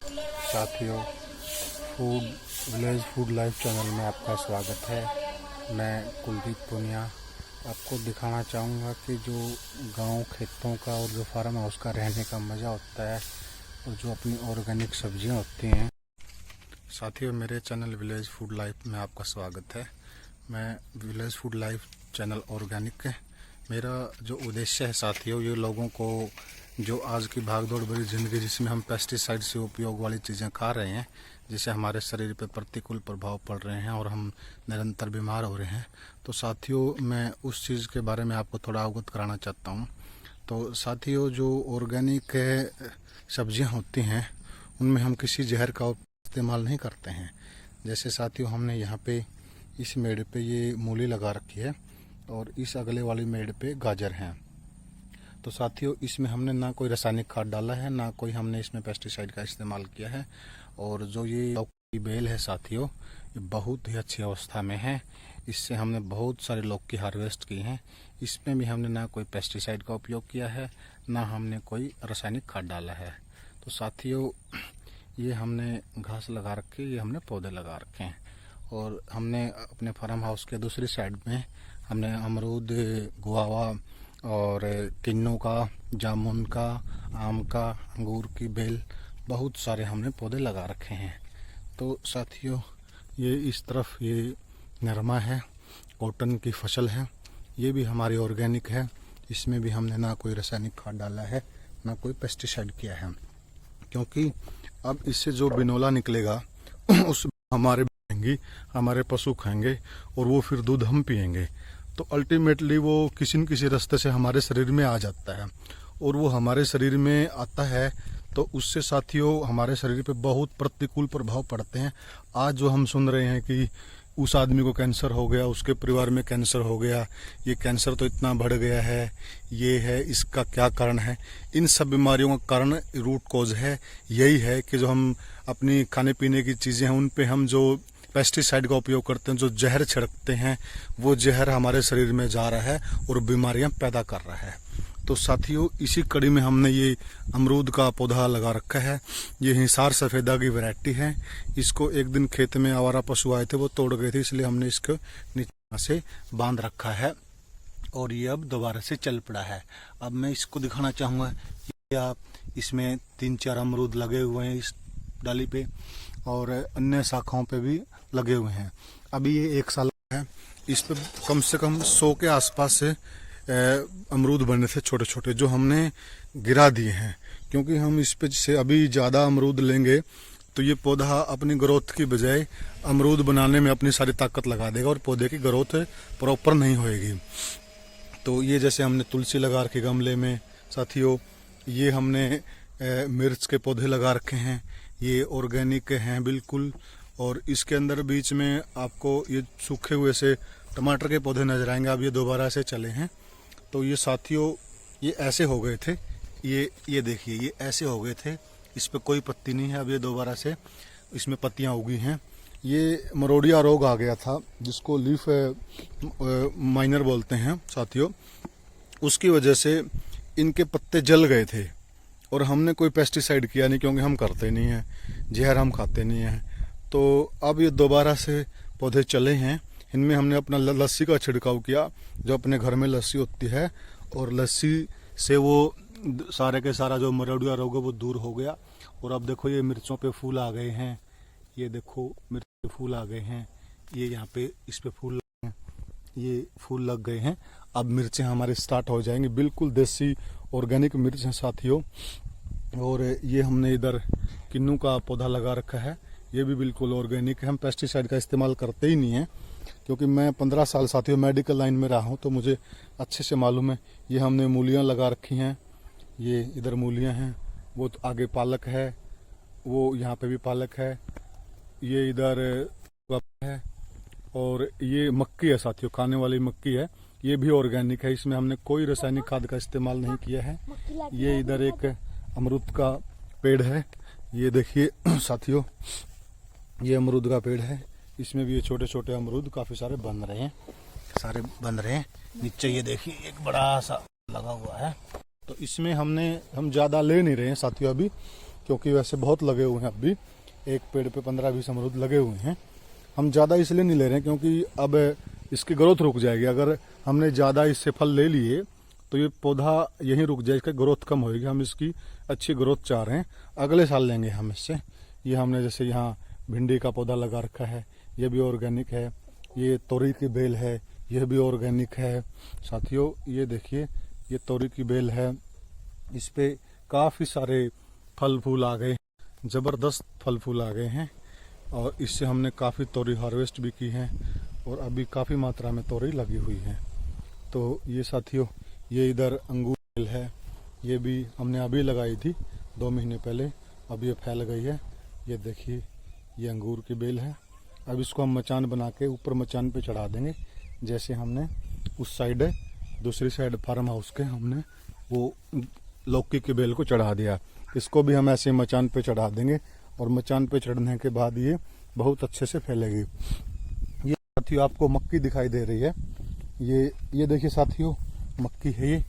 साथियों, village food life channel में आपका स्वागत है। मैं कुलदीप पुनिया आपको दिखाना चाहूँगा कि जो गांव खेतों का और जो फार्म हाउस का रहने का मज़ा होता है और जो अपनी ऑर्गेनिक सब्जियां होती हैं। साथियों, मेरे चैनल विलेज फूड लाइफ में आपका स्वागत है। मैं village food life channel organic है। मेरा जो उद्देश्य है साथियों, ये लोगों को जो आज की भागदौड़ भरी ज़िंदगी जिसमें हम पेस्टिसाइड से उपयोग वाली चीज़ें खा रहे हैं, जिससे हमारे शरीर पर प्रतिकूल प्रभाव पड़ रहे हैं और हम निरंतर बीमार हो रहे हैं, तो साथियों मैं उस चीज़ के बारे में आपको थोड़ा अवगत कराना चाहता हूँ। तो साथियों, जो ऑर्गेनिक सब्जियाँ होती हैं उनमें हम किसी जहर का इस्तेमाल नहीं करते हैं। जैसे साथियों, हमने यहाँ पे इस मेड़ पे ये मूली लगा रखी है और इस अगले वाली मेड़ पे गाजर हैं। तो साथियों, इसमें हमने ना कोई रासायनिक खाद डाला है, ना कोई हमने इसमें पेस्टिसाइड का इस्तेमाल किया है। और जो ये लौकी की बेल है साथियों, ये बहुत ही अच्छी अवस्था में है। इससे हमने बहुत सारे लौकी हार्वेस्ट की हैं। इसमें भी हमने ना कोई पेस्टिसाइड का उपयोग किया है, ना हमने कोई रासायनिक खाद डाला है। तो साथियों, ये हमने घास लगा रखी है, ये हमने पौधे लगा रखे हैं। और हमने अपने फार्म हाउस के दूसरी साइड में हमने अमरूद, गुआवा और किन्नू का, जामुन का, आम का, अंगूर की बेल, बहुत सारे हमने पौधे लगा रखे हैं। तो साथियों, ये इस तरफ ये नरमा है, कॉटन की फसल है, ये भी हमारी ऑर्गेनिक है। इसमें भी हमने ना कोई रासायनिक खाद डाला है, ना कोई पेस्टिसाइड किया है, क्योंकि अब इससे जो बिनोला निकलेगा उस हमारे पशु खाएंगे और वो फिर दूध हम पिएंगे। तो अल्टीमेटली वो किसी न किसी रास्ते से हमारे शरीर में आ जाता है, और वो हमारे शरीर में आता है तो उससे साथियों हमारे शरीर पे बहुत प्रतिकूल प्रभाव पड़ते हैं। आज जो हम सुन रहे हैं कि उस आदमी को कैंसर हो गया, उसके परिवार में कैंसर हो गया, ये कैंसर तो इतना बढ़ गया है, ये है, इसका क्या कारण है? इन सब बीमारियों का कारण, रूट कॉज है यही है कि जो हम अपनी खाने पीने की चीज़ें हैं उन पे हम जो पेस्टिसाइड का उपयोग करते हैं, जो जहर छिड़कते हैं, वो जहर हमारे शरीर में जा रहा है और बीमारियां पैदा कर रहा है। तो साथियों, इसी कड़ी में हमने ये अमरूद का पौधा लगा रखा है। ये हिसार सफ़ेदा की वैरायटी है। इसको एक दिन खेत में आवारा पशु आए थे, वो तोड़ गए थे, इसलिए हमने इसको नीचे से बांध रखा है और ये अब दोबारा से चल पड़ा है। अब मैं इसको दिखाना चाहूँगा कि आप इसमें 3-4 अमरूद लगे हुए हैं इस डाली पे, और अन्य शाखाओं पे भी लगे हुए हैं। अभी ये 1 साल है। इस पे कम से कम 100 के आसपास से अमरूद बने थे छोटे छोटे, जो हमने गिरा दिए हैं, क्योंकि हम इस पे से अभी ज़्यादा अमरूद लेंगे तो ये पौधा अपनी ग्रोथ की बजाय अमरूद बनाने में अपनी सारी ताकत लगा देगा और पौधे की ग्रोथ प्रॉपर नहीं होएगी। तो ये जैसे हमने तुलसी लगा रखी गमले में साथियों, ये हमने मिर्च के पौधे लगा रखे हैं, ये ऑर्गेनिक हैं बिल्कुल। और इसके अंदर बीच में आपको ये सूखे हुए से टमाटर के पौधे नजर आएंगे। अब ये दोबारा से चले हैं। तो ये साथियों, ये ऐसे हो गए थे, ये देखिए, ये ऐसे हो गए थे, इस पे कोई पत्ती नहीं है। अब ये दोबारा से इसमें पत्तियां उगी हैं। ये मरोड़िया रोग आ गया था, जिसको लीफ माइनर बोलते हैं साथियों। उसकी वजह से इनके पत्ते जल गए थे और हमने कोई पेस्टिसाइड किया नहीं, क्योंकि हम करते नहीं हैं, जहर हम खाते नहीं हैं। तो अब ये दोबारा से पौधे चले हैं। इनमें हमने अपना लस्सी का छिड़काव किया, जो अपने घर में लस्सी होती है, और लस्सी से वो सारे के सारा जो मरोड़िया रोग है वो दूर हो गया। और अब देखो, ये मिर्चों पे फूल आ गए हैं, ये देखो मिर्च पे फूल आ गए हैं, ये यहाँ पे इस पे फूल लगे हैं, ये फूल लग गए हैं। अब मिर्चें हमारे स्टार्ट हो जाएंगी, बिल्कुल देसी ऑर्गेनिक मिर्च हैं साथियों। और ये हमने इधर किन्नू का पौधा लगा रखा है, ये भी बिल्कुल ऑर्गेनिक है। हम पेस्टिसाइड का इस्तेमाल करते ही नहीं हैं, क्योंकि मैं 15 साल साथियों मेडिकल लाइन में रहा हूँ, तो मुझे अच्छे से मालूम है। ये हमने मूलियाँ लगा रखी हैं, ये इधर मूलियाँ हैं, वो तो आगे पालक है, वो यहाँ पे भी पालक है, ये इधर है, और ये मक्की है साथियों, खाने वाली मक्की है, ये भी ऑर्गेनिक है। इसमें हमने कोई रासायनिक खाद का इस्तेमाल नहीं किया है। ये इधर एक अमरूद का पेड़ है, ये देखिए साथियों, ये अमरूद का पेड़ है। इसमें भी ये छोटे छोटे अमरूद काफ़ी सारे बन रहे हैं। नीचे ये देखिए एक बड़ा सा लगा हुआ है। तो इसमें हम ज़्यादा ले नहीं रहे हैं साथियों अभी, क्योंकि वैसे बहुत लगे हुए हैं। अब भी एक पेड़ पे 15-20 अमरूद लगे हुए हैं। हम ज़्यादा इसलिए नहीं ले रहे हैं क्योंकि अब इसकी ग्रोथ रुक जाएगी। अगर हमने ज़्यादा इससे फल ले लिए तो ये पौधा यहीं रुक जाए, इसका ग्रोथ कम होगी। हम इसकी अच्छी ग्रोथ चाह रहे हैं, अगले साल लेंगे हम इससे। ये हमने जैसे यहाँ भिंडी का पौधा लगा रखा है, ये भी ऑर्गेनिक है। ये तोरी की बेल है, यह भी ऑर्गेनिक है साथियों। ये देखिए, ये तोरी की बेल है, इस पे काफ़ी सारे फल फूल आ गए, ज़बरदस्त फल फूल आ गए हैं। और इससे हमने काफ़ी तोरी हार्वेस्ट भी की है और अभी काफ़ी मात्रा में तोरी लगी हुई है। तो ये साथियों, ये इधर अंगूर बेल है, ये भी हमने अभी लगाई थी 2 महीने पहले, अब ये फैल गई है। ये देखिए, ये अंगूर की बेल है। अब इसको हम मचान बना के ऊपर मचान पे चढ़ा देंगे। जैसे हमने उस साइड, दूसरी साइड फार्म हाउस के हमने वो लौकी की बेल को चढ़ा दिया, इसको भी हम ऐसे मचान पे चढ़ा देंगे और मचान पे चढ़ने के बाद ये बहुत अच्छे से फैलेगी। ये साथियों आपको मक्की दिखाई दे रही है, ये देखिए साथियों, मक्की है ये।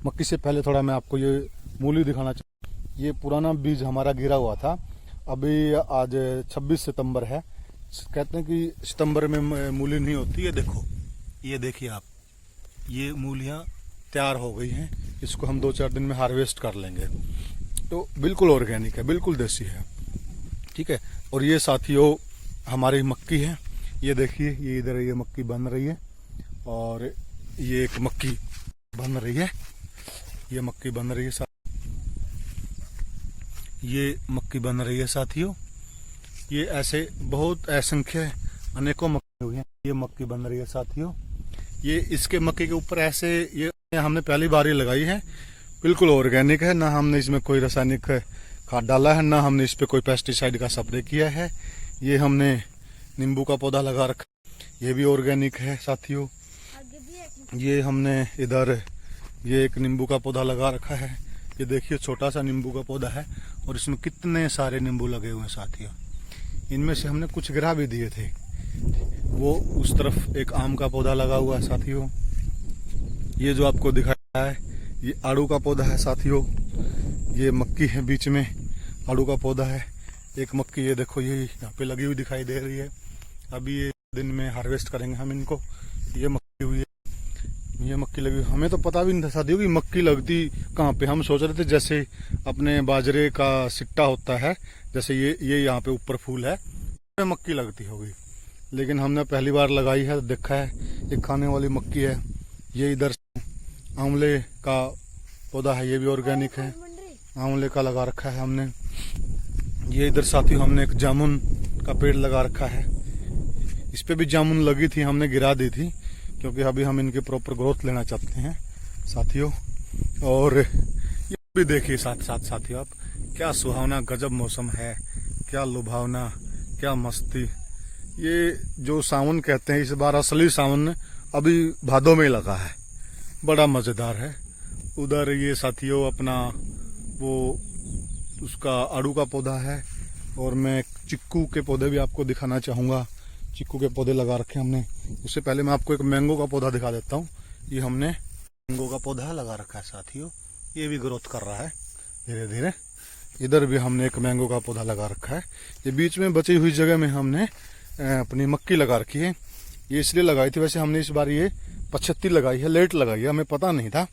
मक्की से पहले थोड़ा मैं आपको ये मूली दिखाना चाहूँ। ये पुराना बीज हमारा गिरा हुआ था, अभी आज 26 सितंबर है। कहते हैं कि सितंबर में मूली नहीं होती। ये देखो, ये देखिए आप, ये मूलियाँ तैयार हो गई हैं। इसको हम 2-4 दिन में हार्वेस्ट कर लेंगे। तो बिल्कुल ऑर्गेनिक है, बिल्कुल देसी है, ठीक है। और ये साथियों हमारी मक्की है, ये देखिए, ये इधर ये मक्की बन रही है और ये एक मक्की बन रही है, ये मक्की बन रही है, ये मक्की बन रही है साथियों। ये ऐसे बहुत असंख्य अनेकों मक्की हुई हैं, ये मक्की बन रही है साथियों। ये इसके मक्की के ऊपर ऐसे, ये हमने पहली बार ही लगाई है, बिल्कुल ऑर्गेनिक है, ना हमने इसमें कोई रासायनिक खाद डाला है, ना हमने इस पे कोई पेस्टिसाइड का स्प्रे किया है। ये हमने नींबू का पौधा लगा रखा, ये भी ऑर्गेनिक है साथियों। ये हमने इधर ये एक नींबू का पौधा लगा रखा है, ये देखिए छोटा सा नींबू का पौधा है और इसमें कितने सारे नींबू लगे हुए हैं साथियों। इनमें से हमने कुछ गिरा भी दिए थे। वो उस तरफ एक आम का पौधा लगा हुआ है साथियों। ये जो आपको दिखाया है ये आड़ू का पौधा है साथियों। ये मक्की है, बीच में आड़ू का पौधा है। एक मक्की ये देखो, ये यहाँ पे लगी हुई दिखाई दे रही है। अभी ये दिन में हार्वेस्ट करेंगे हम इनको। ये मक्की हुई है, ये मक्की लगी हुई। हमें तो पता भी नहीं था साथियों कि मक्की लगती कहाँ पे। हम सोच रहे थे जैसे अपने बाजरे का सिट्टा होता है, जैसे ये यहाँ पे ऊपर फूल है, मक्की लगती होगी, लेकिन हमने पहली बार लगाई है, देखा है। ये खाने वाली मक्की है। ये इधर आंवले का पौधा है, ये भी ऑर्गेनिक है, आंवले का लगा रखा है हमने। ये इधर साथियों हमने एक जामुन का पेड़ लगा रखा है, इस पे भी जामुन लगी थी, हमने गिरा दी थी क्योंकि अभी हम इनकी प्रॉपर ग्रोथ लेना चाहते हैं साथियों। और ये भी देखिए साथ साथ साथियों आप, क्या सुहावना गजब मौसम है, क्या लुभावना, क्या मस्ती। ये जो सावन कहते हैं, इस बार असली सावन अभी भादों में लगा है, बड़ा मजेदार है। उधर ये साथियों अपना वो उसका आड़ू का पौधा है। और मैं चिक्कू के पौधे भी आपको दिखाना चाहूँगा। चिक्कू के पौधे लगा रखे हमने। उससे पहले मैं आपको एक मैंगो का पौधा दिखा देता हूँ। ये हमने मैंगो का पौधा लगा रखा है साथियों, ये भी ग्रोथ कर रहा है धीरे धीरे। इधर भी हमने एक मैंगो का पौधा लगा रखा है। ये बीच में बची हुई जगह में हमने अपनी मक्की लगा रखी है। ये इसलिए लगाई थी, वैसे हमने इस बार ये 75 लगाई है, लेट लगाई है, हमें पता नहीं था।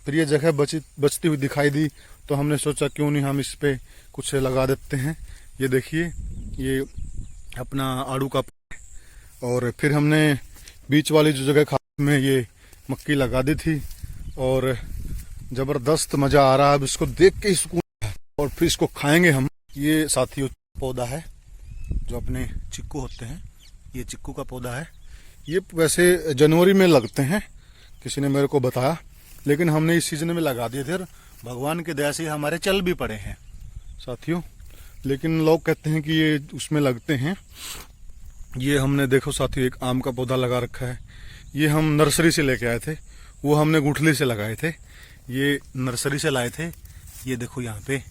फिर ये जगह बचती हुई दिखाई दी तो हमने सोचा क्यों नहीं हम इस पे कुछ लगा देते हैं। ये देखिए, ये अपना आड़ू का, और फिर हमने बीच वाली जो जगह खाद में ये मक्की लगा दी थी और जबरदस्त मजा आ रहा है। अब इसको देख के ही सुकून है। और फिर इसको खाएंगे हम। ये साथियों पौधा है जो अपने चिक्कू होते हैं, ये चिक्कू का पौधा है। ये वैसे जनवरी में लगते हैं, किसी ने मेरे को बताया, लेकिन हमने इस सीजन में लगा दिए थे और भगवान के दया से हमारे चल भी पड़े हैं साथियों। लेकिन लोग कहते हैं कि ये उसमें लगते हैं। ये हमने देखो साथियों एक आम का पौधा लगा रखा है। ये हम नर्सरी से लेके आए थे, वो हमने गुठली से लगाए थे। ये नर्सरी से लाए थे। ये देखो यहाँ पे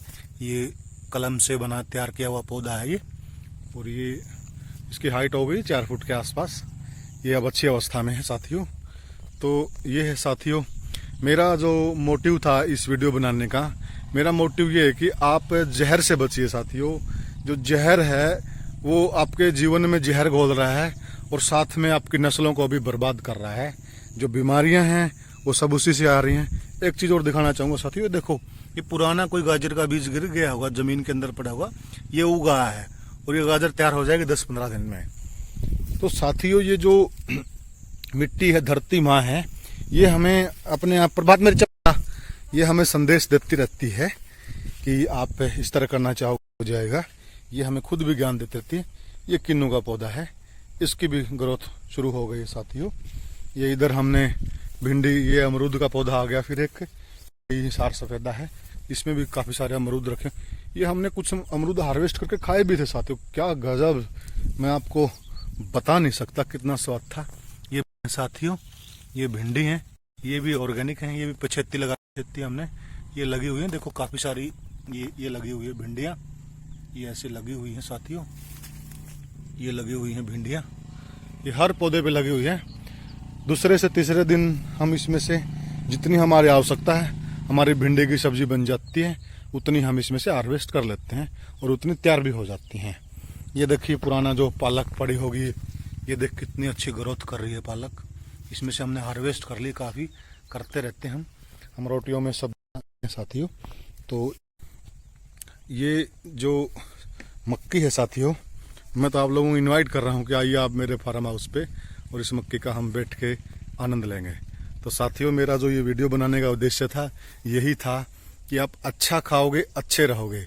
ये कलम से बना तैयार किया हुआ पौधा है ये। और ये इसकी हाइट हो गई 4 फुट के आसपास। ये अब अच्छी अवस्था में है साथियों। तो ये है साथियों मेरा जो मोटिव था इस वीडियो बनाने का, मेरा मोटिव ये है कि आप जहर से बचिए साथियों। जो जहर है वो आपके जीवन में जहर घोल रहा है और साथ में आपकी नस्लों को भी बर्बाद कर रहा है। जो बीमारियां हैं वो सब उसी से आ रही हैं। एक चीज़ और दिखाना चाहूँगा साथियों, देखो ये पुराना कोई गाजर का बीज गिर गया होगा, ज़मीन के अंदर पड़ा होगा, ये उगा है और ये गाजर तैयार हो जाएगी 10-15 दिन में। तो साथियों ये जो मिट्टी है, धरती माँ है, ये हमें अपने आप प्रभात मेरी चपा, ये हमें संदेश देती रहती है कि आप इस तरह करना चाहो हो जाएगा। ये हमें खुद भी ज्ञान देती रहती है। ये किन्नू का पौधा है, इसकी भी ग्रोथ शुरू हो गई है साथियों। ये इधर हमने भिंडी, ये अमरूद का पौधा आ गया, फिर एक ये सार सफेदा है, इसमें भी काफ़ी सारे अमरूद रखे। ये हमने कुछ अमरूद हार्वेस्ट करके खाए भी थे साथियों, क्या गजब, मैं आपको बता नहीं सकता कितना स्वाद था। ये साथियों ये भिंडी है, ये भी ऑर्गेनिक है, ये भी 75 लगा हमने, ये लगी हुई है, देखो काफ़ी सारी ये लगी हुई है भिंडियाँ, ये ऐसे लगी हुई हैं साथियों, ये लगी हुई हैं भिंडियाँ, ये हर पौधे पे लगी हुई है। दूसरे से तीसरे दिन हम इसमें से जितनी हमारी आवश्यकता है, हमारी भिंडी की सब्जी बन जाती है, उतनी हम इसमें से हार्वेस्ट कर लेते हैं और उतनी तैयार भी हो जाती हैं। ये देखिए पुराना जो पालक पड़ी होगी, ये देख कितनी अच्छी ग्रोथ कर रही है पालक, इसमें से हमने हार्वेस्ट कर ली, काफ़ी करते रहते हैं हम रोटियों में सब साथियों। तो ये जो मक्की है साथियों, मैं तो आप लोगों को इनवाइट कर रहा हूँ कि आइए आप मेरे फार्म हाउस पे और इस मक्की का हम बैठ के आनंद लेंगे। तो साथियों मेरा जो ये वीडियो बनाने का उद्देश्य था यही था कि आप अच्छा खाओगे अच्छे रहोगे,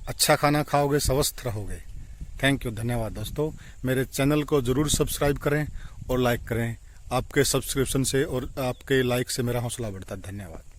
अच्छा खाना खाओगे स्वस्थ रहोगे। थैंक यू, धन्यवाद दोस्तों। मेरे चैनल को ज़रूर सब्सक्राइब करें और लाइक करें। आपके सब्सक्रिप्शन से और आपके लाइक से मेरा हौसला बढ़ता है। धन्यवाद।